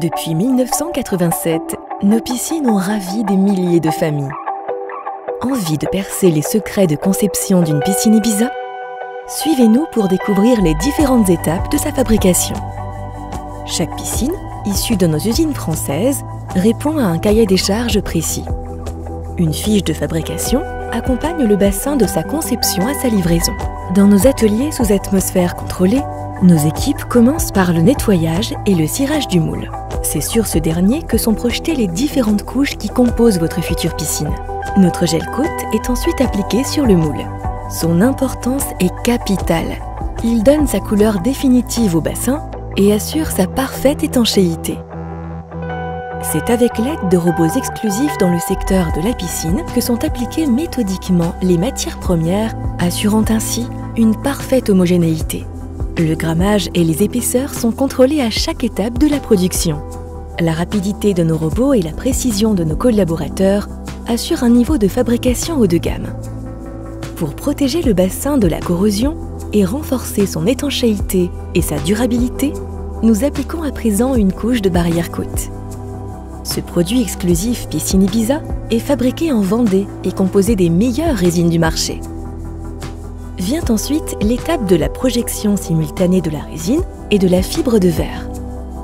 Depuis 1987, nos piscines ont ravi des milliers de familles. Envie de percer les secrets de conception d'une piscine Ibiza? Suivez-nous pour découvrir les différentes étapes de sa fabrication. Chaque piscine, issue de nos usines françaises, répond à un cahier des charges précis. Une fiche de fabrication accompagne le bassin de sa conception à sa livraison. Dans nos ateliers sous atmosphère contrôlée, nos équipes commencent par le nettoyage et le cirage du moule. C'est sur ce dernier que sont projetées les différentes couches qui composent votre future piscine. Notre gel coat est ensuite appliqué sur le moule. Son importance est capitale. Il donne sa couleur définitive au bassin et assure sa parfaite étanchéité. C'est avec l'aide de robots exclusifs dans le secteur de la piscine que sont appliquées méthodiquement les matières premières, assurant ainsi une parfaite homogénéité. Le grammage et les épaisseurs sont contrôlés à chaque étape de la production. La rapidité de nos robots et la précision de nos collaborateurs assurent un niveau de fabrication haut de gamme. Pour protéger le bassin de la corrosion et renforcer son étanchéité et sa durabilité, nous appliquons à présent une couche de barrière coat. Ce produit exclusif Piscine Ibiza est fabriqué en Vendée et composé des meilleures résines du marché. Vient ensuite l'étape de la projection simultanée de la résine et de la fibre de verre.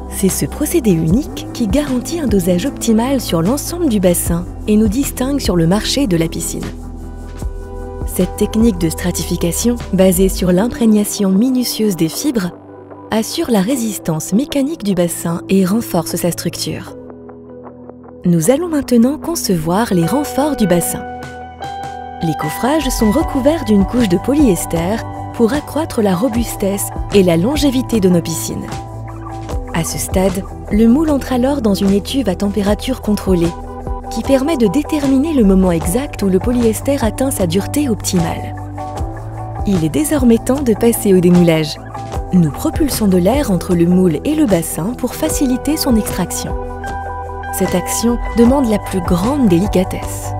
C'est ce procédé unique qui garantit un dosage optimal sur l'ensemble du bassin et nous distingue sur le marché de la piscine. Cette technique de stratification, basée sur l'imprégnation minutieuse des fibres, assure la résistance mécanique du bassin et renforce sa structure. Nous allons maintenant concevoir les renforts du bassin. Les coffrages sont recouverts d'une couche de polyester pour accroître la robustesse et la longévité de nos piscines. À ce stade, le moule entre alors dans une étuve à température contrôlée qui permet de déterminer le moment exact où le polyester atteint sa dureté optimale. Il est désormais temps de passer au démoulage. Nous propulsons de l'air entre le moule et le bassin pour faciliter son extraction. Cette action demande la plus grande délicatesse.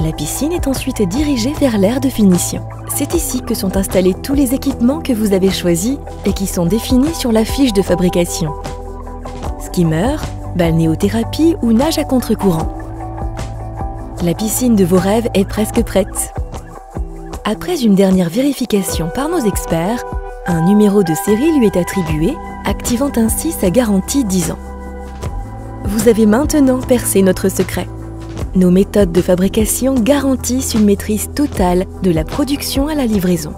La piscine est ensuite dirigée vers l'aire de finition. C'est ici que sont installés tous les équipements que vous avez choisis et qui sont définis sur la fiche de fabrication. Skimmer, balnéothérapie ou nage à contre-courant. La piscine de vos rêves est presque prête. Après une dernière vérification par nos experts, un numéro de série lui est attribué, activant ainsi sa garantie 10 ans. Vous avez maintenant percé notre secret. Nos méthodes de fabrication garantissent une maîtrise totale de la production à la livraison.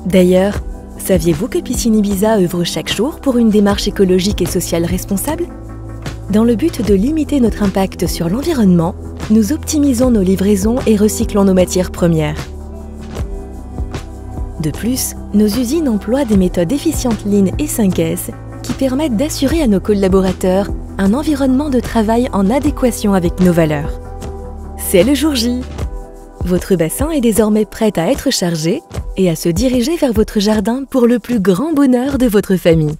D'ailleurs, saviez-vous que Piscine Ibiza œuvre chaque jour pour une démarche écologique et sociale responsable? Dans le but de limiter notre impact sur l'environnement, nous optimisons nos livraisons et recyclons nos matières premières. De plus, nos usines emploient des méthodes efficientes Lean et 5S qui permettent d'assurer à nos collaborateurs un environnement de travail en adéquation avec nos valeurs. C'est le jour J! Votre bassin est désormais prêt à être chargé et à se diriger vers votre jardin pour le plus grand bonheur de votre famille.